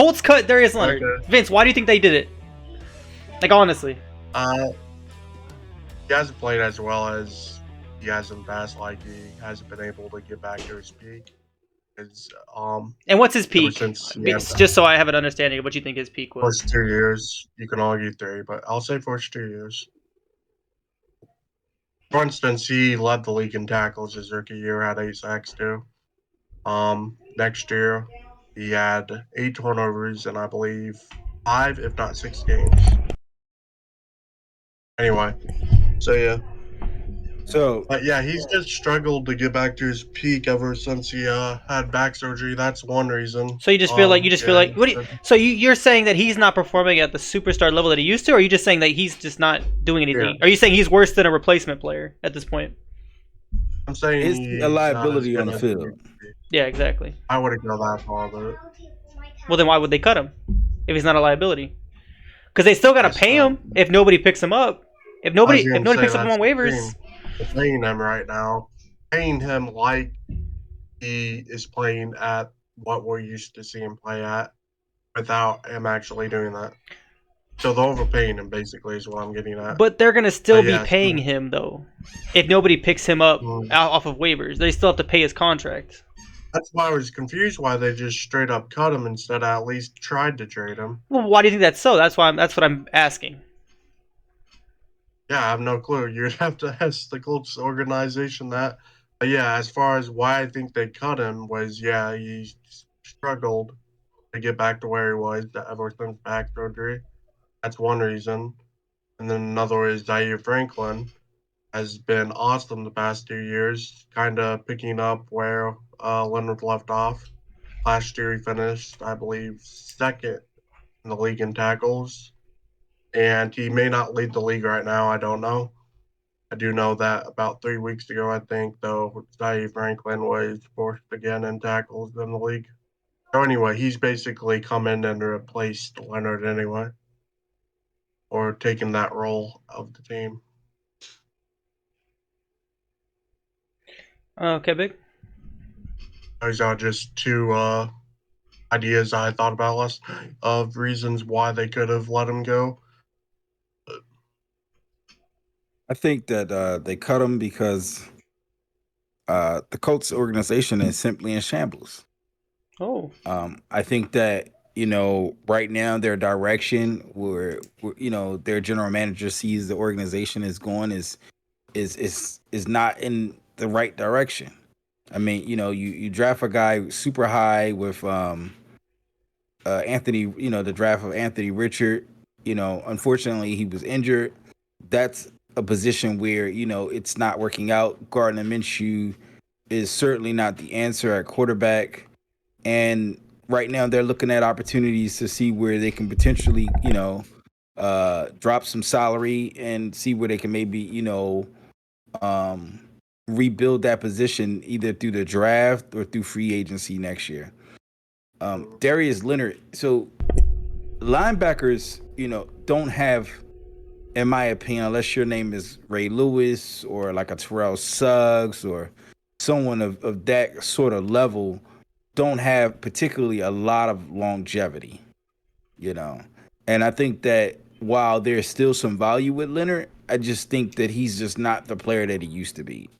Colts cut Darius Leonard. Okay. Vince, why do you think they did it? Like, honestly. He hasn't played as well as he has in the past. Like, he hasn't been able to get back to his peak. And what's his peak? Since Just so I have an understanding of what you think his peak was. first 2 years, you can argue 3, but I'll say first 2 years. For instance, he led the league in tackles his rookie year, had 8 sacks too. Next year, he had 8 turnovers in, I believe, 5, if not 6 games. Anyway, so yeah. But yeah, he's just struggled to get back to his peak ever since he had back surgery. That's one reason. So you just feel like you're saying that he's not performing at the superstar level that he used to, or are you just saying that he's just not doing anything? Yeah. Are you saying he's worse than a replacement player at this point? I'm saying It's a liability on the field. Yeah, exactly. I wouldn't go that far, but Well, then why would they cut him if he's not a liability? Because they still got to pay him if nobody picks him up. If nobody picks up him on waivers. They're paying him right now, paying him like he is playing at what we're used to seeing him play at, without him actually doing that. So they're overpaying him, basically, is what I'm getting at. But they're gonna still be paying him though, if nobody picks him up off of waivers. They still have to pay his contract. That's why I was confused why they just straight up cut him instead of at least tried to trade him. Well, why do you think that's so? That's what I'm asking. Yeah, I have no clue. You'd have to ask the Colts organization that. But yeah, as far as why I think they cut him was, yeah, he struggled to get back to where he was ever since back surgery. That's one reason. And then another is Zaire Franklin has been awesome the past 2 years, kind of picking up where Leonard left off. Last year he finished, I believe, second in the league in tackles. And he may not lead the league right now. I don't know. I do know that about 3 weeks ago, I think, though, Zaire Franklin was fourth again in tackles in the league. So anyway, he's basically come in and replaced Leonard anyway, or taken that role of the team. Okay, big. Those are just 2 ideas I thought about last night of reasons why they could have let him go. I think that they cut him because the Colts organization is simply in shambles. Oh. I think that right now their direction, where their general manager sees the organization is going, is not in the right direction. I mean, you draft a guy super high with Anthony, the draft of Anthony Richard. Unfortunately, he was injured. That's a position where it's not working out. Gardner Minshew is certainly not the answer at quarterback, and right now they're looking at opportunities to see where they can potentially drop some salary and see where they can maybe rebuild that position either through the draft or through free agency next year. Darius Leonard. So linebackers, don't have, in my opinion, unless your name is Ray Lewis or like a Terrell Suggs or someone of that sort of level, don't have particularly a lot of longevity, And I think that while there's still some value with Leonard, I just think that he's just not the player that he used to be.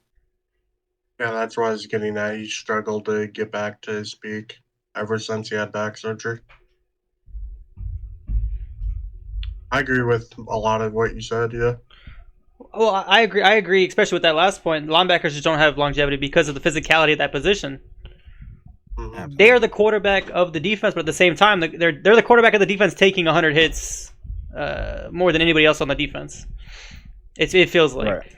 Yeah, that's why I was getting at. He struggled to get back to his peak ever since he had back surgery. I agree with a lot of what you said, yeah. Well, I agree, especially with that last point. Linebackers just don't have longevity because of the physicality of that position. Mm-hmm. They are the quarterback of the defense, but at the same time, they're the quarterback of the defense, taking 100 hits more than anybody else on the defense. It feels like. Right.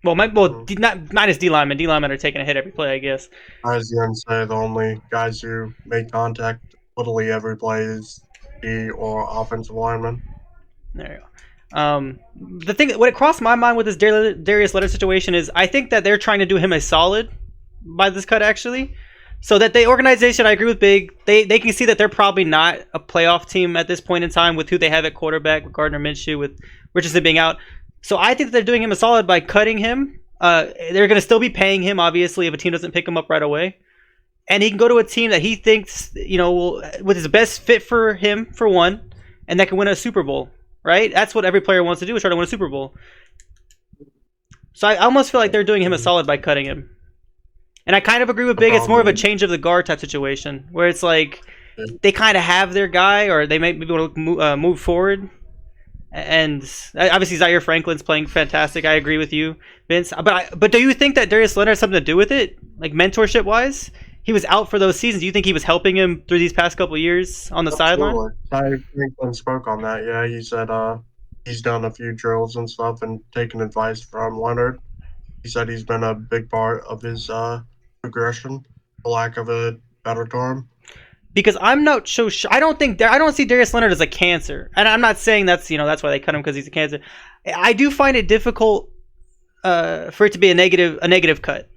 Well, not minus D linemen. D linemen are taking a hit every play, I guess. I was going to say the only guys who make contact literally every play is D or offensive lineman. There you go. The thing, what it crossed my mind with this Darius Leonard situation is, I think that they're trying to do him a solid by this cut, actually. So that the organization, I agree with Big, they can see that they're probably not a playoff team at this point in time with who they have at quarterback, with Gardner Minshew, with Richardson being out. So I think that they're doing him a solid by cutting him. They're going to still be paying him, obviously, if a team doesn't pick him up right away. and he can go to a team that he thinks with his best fit for him for one, and that can win a Super Bowl. Right? That's what every player wants to do, is try to win a Super Bowl. So I almost feel like they're doing him a solid by cutting him. And I kind of agree with Big. It's more of a change of the guard type situation, where it's like they kind of have their guy, or they maybe want to move forward. And obviously Zaire Franklin's playing fantastic. I agree with you, Vince. But do you think that Darius Leonard has something to do with it, like mentorship wise? He was out for those seasons. Do you think he was helping him through these past couple of years on the sideline? Zaire Franklin spoke on that. Yeah, he said he's done a few drills and stuff and taken advice from Leonard. He said he's been a big part of his progression, for lack of a better term. Because I'm not so sure. I don't see Darius Leonard as a cancer, and I'm not saying that's why they cut him, because he's a cancer. I do find it difficult for it to be a negative cut.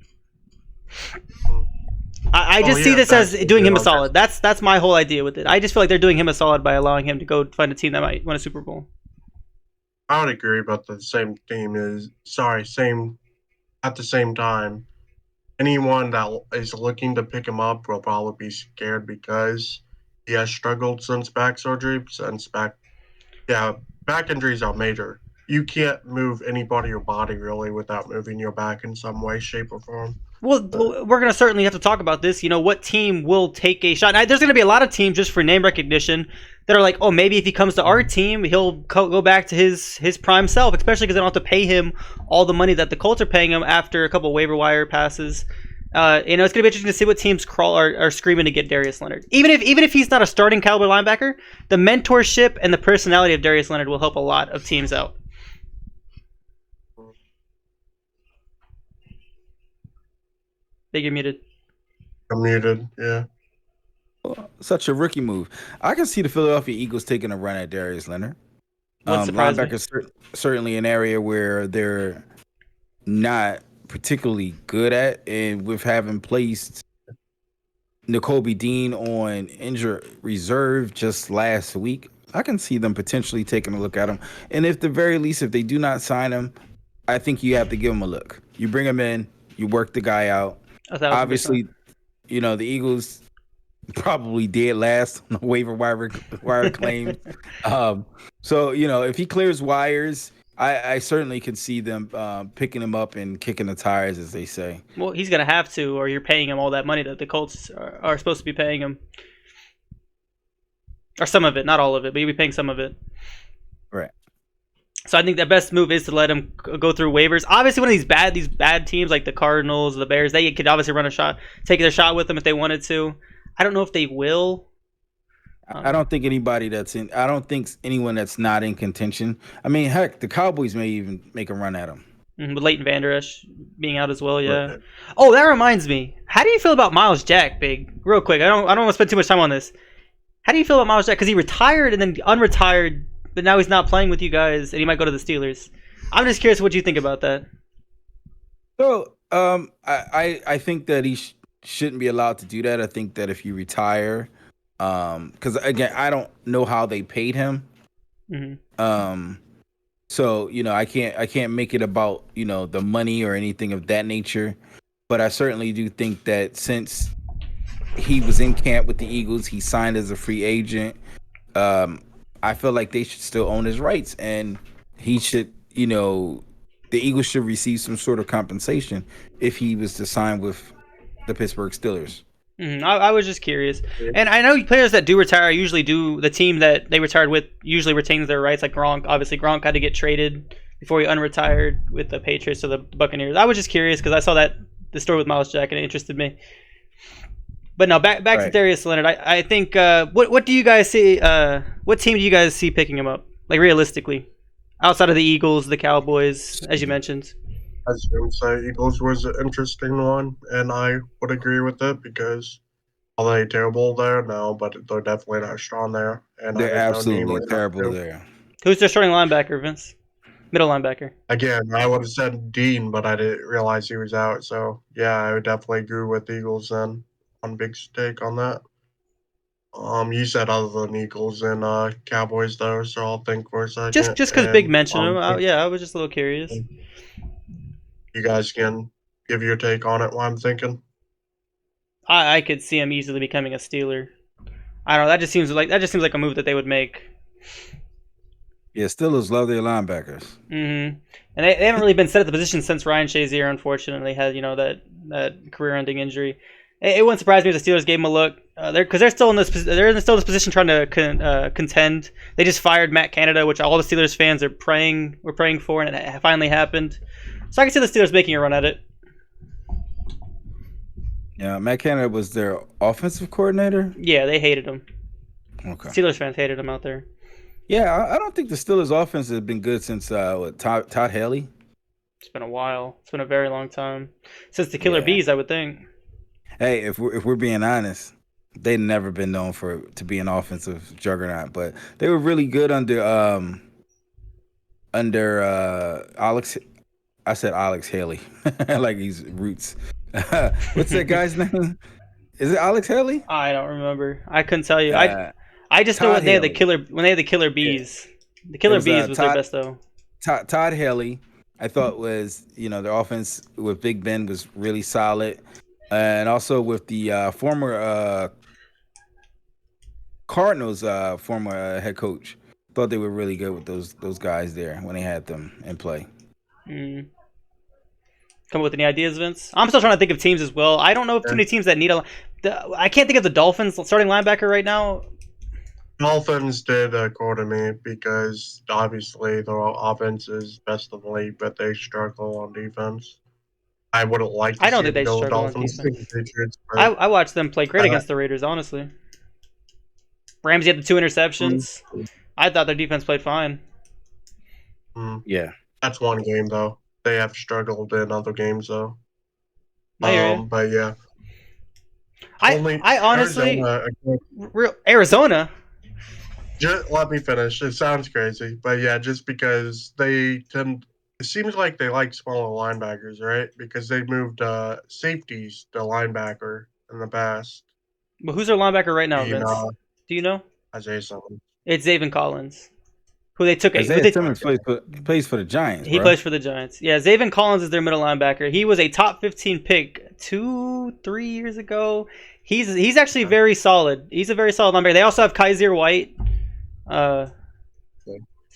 I just see this as doing him a solid. That's my whole idea with it. I just feel like they're doing him a solid by allowing him to go find a team that might win a Super Bowl. I would agree, but the same at the same time, anyone that is looking to pick him up will probably be scared because he has struggled since back surgery. Back injuries are major. You can't move any part of your body really without moving your back in some way, shape, or form. Well, we're going to certainly have to talk about this. What team will take a shot? There's going to be a lot of teams just for name recognition that are like, oh, maybe if he comes to our team, he'll go back to his prime self, especially because they don't have to pay him all the money that the Colts are paying him after a couple waiver wire passes. It's going to be interesting to see what teams are screaming to get Darius Leonard. Even if he's not a starting caliber linebacker, the mentorship and the personality of Darius Leonard will help a lot of teams out. You're muted. I'm muted, yeah. Such a rookie move. I can see the Philadelphia Eagles taking a run at Darius Leonard. Linebackers certainly an area where they're not particularly good at, and with having placed N'Kobe Dean on injured reserve just last week, I can see them potentially taking a look at him. And if the very least, if they do not sign him, I think you have to give him a look. You bring him in, you work the guy out. Obviously, the Eagles probably dead last on the waiver wire claims. So if he clears wires, I certainly can see them picking him up and kicking the tires, as they say. Well, he's gonna have to, or you're paying him all that money that the Colts are supposed to be paying him, or some of it, not all of it, but you'll be paying some of it. Right. So I think the best move is to let him go through waivers. Obviously, one of these bad teams like the Cardinals, the Bears, they could obviously take their shot with him if they wanted to. I don't know if they will. I don't think I don't think anyone that's not in contention. I mean, heck, the Cowboys may even make a run at him. With Leighton Vander Esch being out as well, yeah. Right. Oh, that reminds me. How do you feel about Miles Jack, Big? Real quick, I don't want to spend too much time on this. How do you feel about Miles Jack? Because he retired and then unretired, but now he's not playing with you guys, and he might go to the Steelers. I'm just curious what you think about that. So, I think that he shouldn't be allowed to do that. I think that if you retire, because again, I don't know how they paid him. Mm-hmm. So I can't make it about the money or anything of that nature. But I certainly do think that since he was in camp with the Eagles, he signed as a free agent. I feel like they should still own his rights, and he should, the Eagles should receive some sort of compensation if he was to sign with the Pittsburgh Steelers. Mm-hmm. I was just curious. And I know players that do retire usually do, the team that they retired with usually retains their rights, like Gronk. Obviously, Gronk had to get traded before he unretired with the Patriots or the Buccaneers. I was just curious because I saw the story with Miles Jack and it interested me. But no, back to Darius Leonard. I think what do you guys see? What team do you guys see picking him up? Like realistically, outside of the Eagles, the Cowboys, as you mentioned. I was going to say Eagles was an interesting one, and I would agree with it because are they terrible there? No, but they're definitely not strong there. And they're absolutely terrible there. Who's their starting linebacker, Vince? Middle linebacker. Again, I would have said Dean, but I didn't realize he was out. So yeah, I would definitely agree with Eagles then. On big take on that. You said other than Eagles and Cowboys though, so I'll think for a second. Just because Big mentioned him, I was just a little curious. You guys can give your take on it while I'm thinking. I could see him easily becoming a Steeler. I don't know. That just seems like a move that they would make. Yeah, Steelers love their linebackers. Mm-hmm. And they haven't really been set at the position since Ryan Shazier, unfortunately, had that career-ending injury. It wouldn't surprise me if the Steelers gave him a look. They're still in this position trying to contend. They just fired Matt Canada, which all the Steelers fans were praying for, and it finally happened. So I can see the Steelers making a run at it. Yeah, Matt Canada was their offensive coordinator. Yeah, they hated him. Okay. Steelers fans hated him out there. Yeah, I don't think the Steelers' offense has been good since Todd Haley. It's been a while. It's been a very long time since the Killer Bees, I would think. Hey, if we're being honest, they've never been known to be an offensive juggernaut, but they were really good under Alex. I said Alex Haley, like he's Roots. What's that guy's name? Is it Alex Haley? I don't remember. I couldn't tell you. I just know when they had the Killer Bees. Yeah. The Killer Bees was their best though. Todd Haley, I thought was their offense with Big Ben was really solid, and also with the former Cardinals former head coach, thought they were really good with those guys there when they had them in play. Mm. Come up with any ideas, Vince? I'm still trying to think of teams as well. I don't know if too many teams that need I can't think of the Dolphins starting linebacker right now. Dolphins did occur to me because obviously their offense is best in the league, but they struggle on defense. I wouldn't like to I don't see think they them go struggle on Dolphins defense. Patriots, I watched them play great against the Raiders, honestly. Ramsey had the 2 interceptions. I thought their defense played fine. Yeah. That's one game, though. They have struggled in other games, though. But yeah. I honestly... Arizona? Just let me finish. It sounds crazy, but yeah, just because it seems like they like smaller linebackers, right? Because they moved safeties to linebacker in the past. But who's their linebacker right now, Vince? Do you know? Isaiah Simmons. It's Zaven Collins, who they took. Isaiah Simmons plays for the Giants. He plays for the Giants. Yeah, Zaven Collins is their middle linebacker. He was a top 15 pick 2-3 years ago. He's actually very solid. He's a very solid linebacker. They also have Kaiser White. So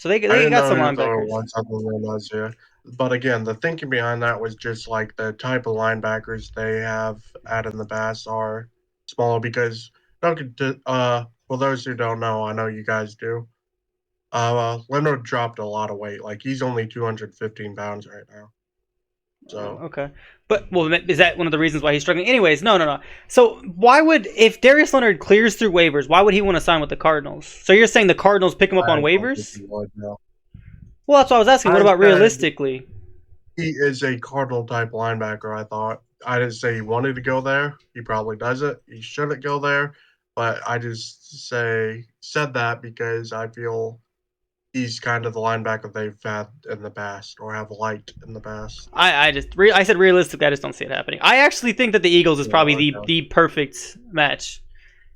they got some linebackers. But again, the thinking behind that was just like the type of linebackers they have had in the past are smaller because for those who don't know, I know you guys do. Leonard dropped a lot of weight. Like he's only 215 pounds right now. So okay, but is that one of the reasons why he's struggling? Anyways, no. So why would if Darius Leonard clears through waivers, why would he want to sign with the Cardinals? So you're saying the Cardinals pick him up on waivers? Well, that's what I was asking. What about realistically? He is a Cardinal type linebacker. I didn't say he wanted to go there. He probably doesn't. He shouldn't go there. But I just said that because I feel he's kind of the linebacker they've had in the past or have liked in the past. I said realistically, I just don't see it happening. I actually think that the Eagles is probably the perfect match.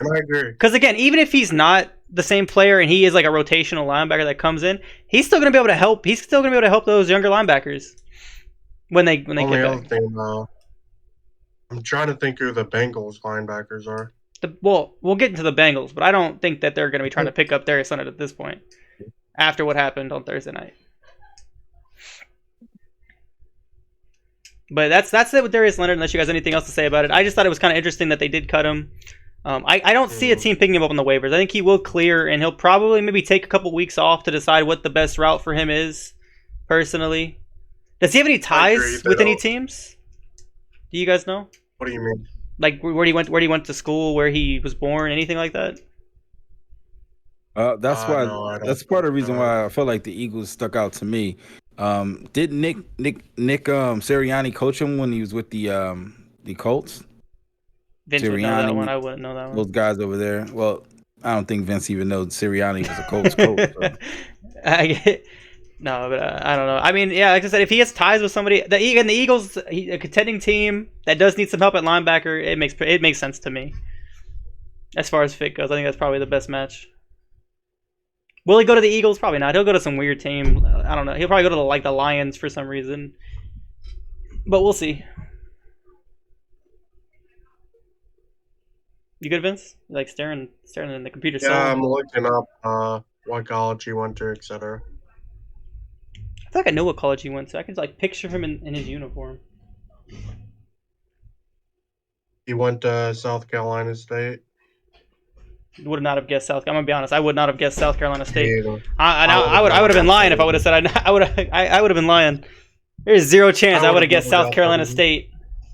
And I agree. Because again, even if he's not the same player and he is like a rotational linebacker that comes in, he's still going to be able to help. He's still going to be able to help those younger linebackers when they get back. I'm trying to think who the Bengals linebackers are. We'll get into the Bengals, but I don't think that they're going to be trying to pick up Darius Leonard at this point after what happened on Thursday night. But that's it with Darius Leonard, unless you guys have anything else to say about it. I just thought it was kind of interesting that they did cut him. I don't see a team picking him up on the waivers. I think he will clear, and he'll probably maybe take a couple weeks off to decide what the best route for him is, personally. Does he have any ties with any teams? Do you guys know? What do you mean? Like where he went to school, where he was born, anything like that? That's why. That's part of the reason why I felt like the Eagles stuck out to me. Did Nick Sirianni coach him when he was with the Colts? Vince would know that one. I wouldn't know that one. Those guys over there. Well, I don't think Vince even knows Sirianni was a Colts coach. So. No, but I don't know. I mean, yeah, like I said, if he has ties with somebody, the Eagles, a contending team that does need some help at linebacker, it makes sense to me. As far as fit goes, I think that's probably the best match. Will he go to the Eagles? Probably not. He'll go to some weird team. I don't know. He'll probably go to the Lions for some reason. But we'll see. You good, Vince? You like staring in the computer. Yeah, I'm I looking up what college he went to, etc. feel like I know what college he went to. I can like picture him in his uniform. He went to South Carolina State. Would not have guessed South. I'm gonna be honest. I would not have guessed South Carolina State. Yeah. I would have been lying if I would have said I would have been lying. There's zero chance I would have guessed South Carolina State.